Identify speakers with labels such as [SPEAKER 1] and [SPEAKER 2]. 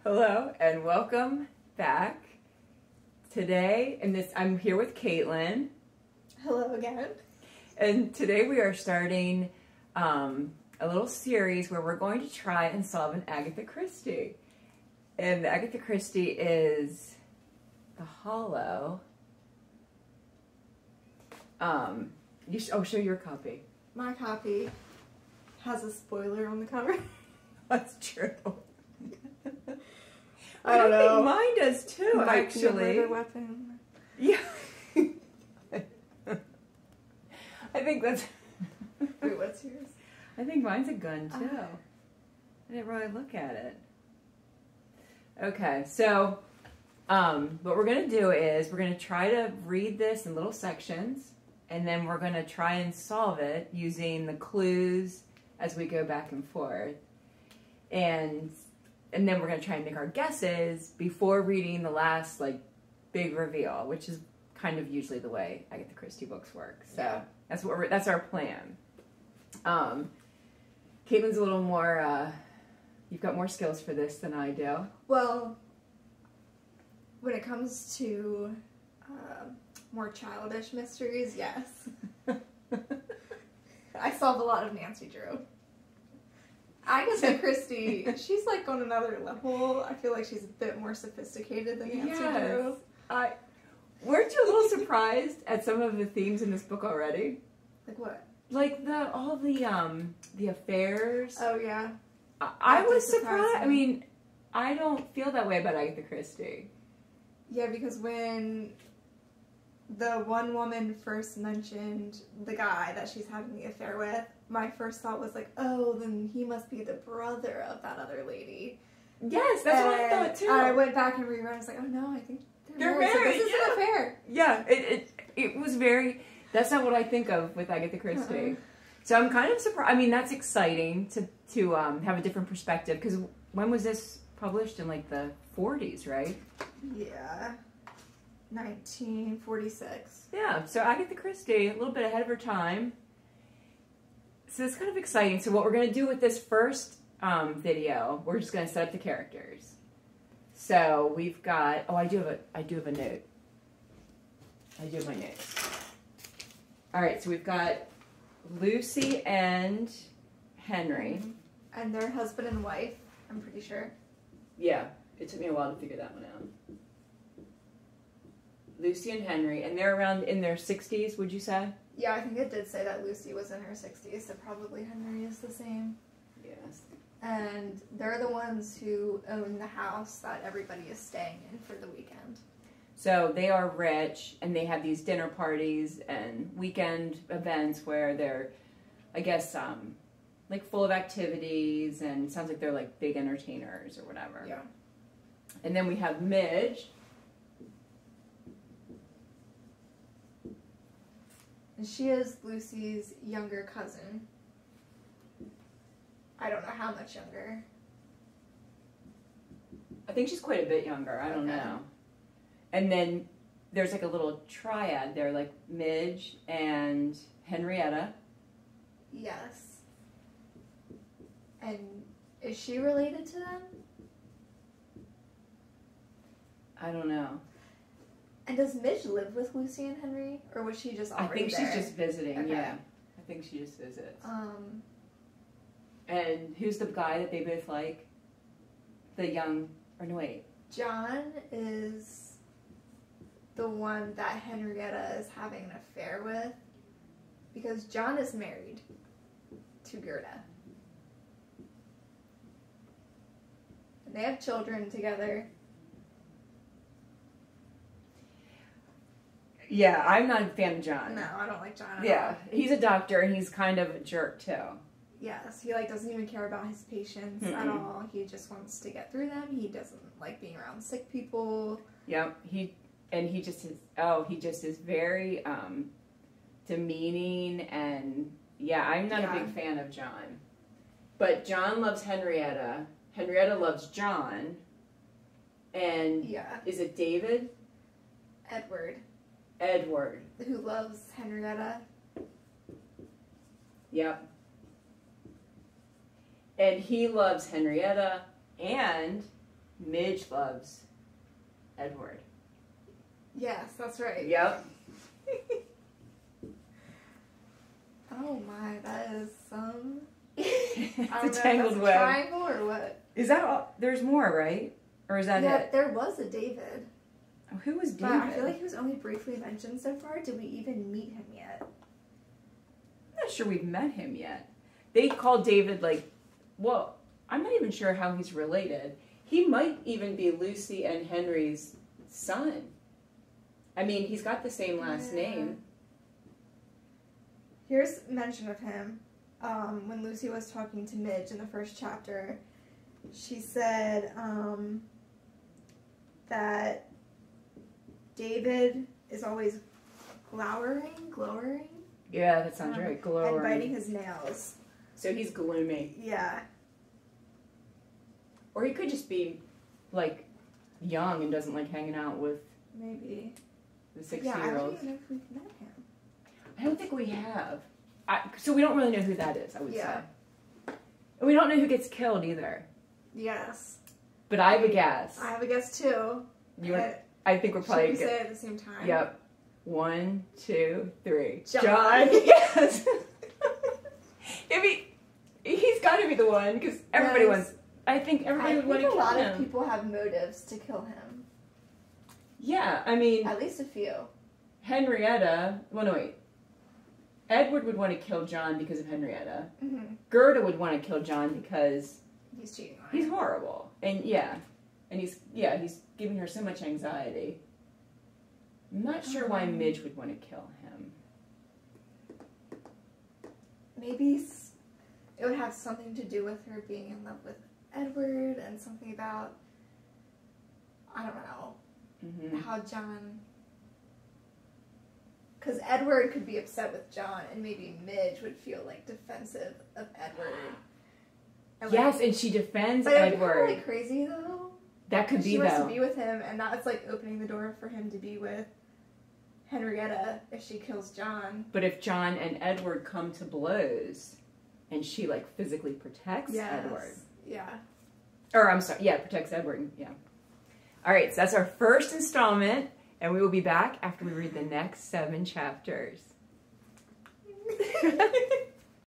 [SPEAKER 1] Hello and welcome back. Today, I'm here with Caitlin.
[SPEAKER 2] Hello again.
[SPEAKER 1] And today we are starting a little series where we're going to try and solve an Agatha Christie. And the Agatha Christie is The Hollow. Show your copy.
[SPEAKER 2] My copy has a spoiler on the cover.
[SPEAKER 1] That's true.
[SPEAKER 2] I don't know.
[SPEAKER 1] think mine does too, actually.
[SPEAKER 2] Murder weapon.
[SPEAKER 1] Yeah. I think that's...
[SPEAKER 2] Wait, what's yours?
[SPEAKER 1] I think mine's a gun too. I didn't really look at it. Okay, so what we're going to do is we're going to try to read this in little sections, and then we're going to try and solve it using the clues as we go back and forth. And then we're going to try and make our guesses before reading the last, big reveal, which is kind of usually the way Agatha Christie books work. So yeah. That's our plan. Caitlin's a little more, you've got more skills for this than I do.
[SPEAKER 2] Well, when it comes to more childish mysteries, yes. I solve a lot of Nancy Drew. Agatha Christie, she's on another level. I feel like she's a bit more sophisticated than Nancy Drew.
[SPEAKER 1] Weren't you a little surprised at some of the themes in this book already?
[SPEAKER 2] Like what?
[SPEAKER 1] All the affairs.
[SPEAKER 2] Oh yeah.
[SPEAKER 1] I was surprised. I mean, I don't feel that way about Agatha Christie.
[SPEAKER 2] Yeah, because when the one woman first mentioned the guy that she's having the affair with, my first thought was oh, then he must be the brother of that other lady.
[SPEAKER 1] Yes, that's what I thought too.
[SPEAKER 2] I went back and reread. I was like, oh no, I think they're married. So this is an affair.
[SPEAKER 1] Yeah, it was very. That's not what I think of with Agatha Christie. So I'm kind of surprised. I mean, that's exciting to have a different perspective, because when was this published? In the 40s, right?
[SPEAKER 2] Yeah. 1946.
[SPEAKER 1] Yeah, so Agatha Christie, a little bit ahead of her time. So it's kind of exciting. So what we're going to do with this first video, we're just going to set up the characters. So we've got, I do have a note. I do have my notes. All right, so we've got Lucy and Henry.
[SPEAKER 2] And their husband and wife, I'm pretty sure.
[SPEAKER 1] Yeah, it took me a while to figure that one out. Lucy and Henry, and they're around in their 60s, would you say?
[SPEAKER 2] Yeah, I think it did say that Lucy was in her 60s, so probably Henry is the same.
[SPEAKER 1] Yes.
[SPEAKER 2] And they're the ones who own the house that everybody is staying in for the weekend.
[SPEAKER 1] So they are rich, and they have these dinner parties and weekend events where they're, I guess, full of activities, and it sounds like they're big entertainers or whatever.
[SPEAKER 2] Yeah.
[SPEAKER 1] And then we have Midge.
[SPEAKER 2] And she is Lucy's younger cousin. I don't know how much younger.
[SPEAKER 1] I think she's quite a bit younger. I don't know. And then there's a little triad there, Midge and Henrietta.
[SPEAKER 2] Yes. And is she related to them?
[SPEAKER 1] I don't know.
[SPEAKER 2] And does Midge live with Lucy and Henry? Or was she just already there?
[SPEAKER 1] I think she's just visiting,
[SPEAKER 2] okay.
[SPEAKER 1] Yeah. I think she just visits. And who's the guy that they both like? The young... Or no, wait.
[SPEAKER 2] John is the one that Henrietta is having an affair with. Because John is married to Gerda. And they have children together.
[SPEAKER 1] Yeah, I'm not a fan of John.
[SPEAKER 2] No, I don't like John at all.
[SPEAKER 1] Yeah, he's a doctor, and he's kind of a jerk, too.
[SPEAKER 2] Yes, he doesn't even care about his patients at all. He just wants to get through them. He doesn't like being around sick people.
[SPEAKER 1] Yep, he just is very demeaning, and yeah, I'm not a big fan of John. But John loves Henrietta. Henrietta loves John. And is it David? Edward.
[SPEAKER 2] Who loves Henrietta.
[SPEAKER 1] Yep. And he loves Henrietta, and Midge loves Edward.
[SPEAKER 2] Yes, that's right.
[SPEAKER 1] Yep.
[SPEAKER 2] Oh my, that is some...
[SPEAKER 1] It's
[SPEAKER 2] I
[SPEAKER 1] a
[SPEAKER 2] don't know
[SPEAKER 1] tangled
[SPEAKER 2] if that's
[SPEAKER 1] web.
[SPEAKER 2] a triangle or what.
[SPEAKER 1] Is that all? There's more, right? Or is that
[SPEAKER 2] Yeah,
[SPEAKER 1] it?
[SPEAKER 2] there was a David.
[SPEAKER 1] Oh, who was
[SPEAKER 2] But
[SPEAKER 1] David?
[SPEAKER 2] I feel like he was only briefly mentioned so far. Did we even meet him yet?
[SPEAKER 1] I'm not sure we've met him yet. They call David, like, well, I'm not even sure how he's related. He might even be Lucy and Henry's son. I mean, he's got the same last name.
[SPEAKER 2] Here's mention of him. When Lucy was talking to Midge in the first chapter, she said that David is always glowering?
[SPEAKER 1] Yeah, that sounds right.
[SPEAKER 2] And
[SPEAKER 1] Glowering.
[SPEAKER 2] biting his nails.
[SPEAKER 1] So he's gloomy.
[SPEAKER 2] Yeah.
[SPEAKER 1] Or he could just be, like, young and doesn't like hanging out with
[SPEAKER 2] Maybe.
[SPEAKER 1] the 60-year-olds.
[SPEAKER 2] Yeah, I don't even know if we've met him.
[SPEAKER 1] I don't think we have. So we don't really know who that is, I would say. And we don't know who gets killed either.
[SPEAKER 2] Yes.
[SPEAKER 1] But I have a guess.
[SPEAKER 2] I have a guess too.
[SPEAKER 1] I think we're probably...
[SPEAKER 2] Should we say it at the same time?
[SPEAKER 1] Yep. 1, 2, 3.
[SPEAKER 2] John.
[SPEAKER 1] Yes. He's got to be the one because everybody wants. I think everybody would want to kill him.
[SPEAKER 2] I think a lot of people have motives to kill him.
[SPEAKER 1] Yeah, I mean,
[SPEAKER 2] At least a few.
[SPEAKER 1] Henrietta. Well, no, wait. Edward would want to kill John because of Henrietta.
[SPEAKER 2] Mm-hmm.
[SPEAKER 1] Gerda would want to kill John because
[SPEAKER 2] He's cheating on her.
[SPEAKER 1] he's horrible, and he's giving her so much anxiety. I'm not sure why Midge would want to kill him.
[SPEAKER 2] Maybe it would have something to do with her being in love with Edward and something about, I don't know, how John... Because Edward could be upset with John and maybe Midge would feel like defensive of Edward. And,
[SPEAKER 1] Yes, and she defends
[SPEAKER 2] but
[SPEAKER 1] Edward.
[SPEAKER 2] But like crazy though.
[SPEAKER 1] That could be
[SPEAKER 2] she
[SPEAKER 1] though.
[SPEAKER 2] wants to be with him, and that's like opening the door for him to be with Henrietta if she kills John.
[SPEAKER 1] But if John and Edward come to blows, and she like physically protects Edward.
[SPEAKER 2] Yeah.
[SPEAKER 1] Or I'm sorry, yeah, protects Edward. Yeah. All right, so that's our first installment, and we will be back after we read the next 7 chapters.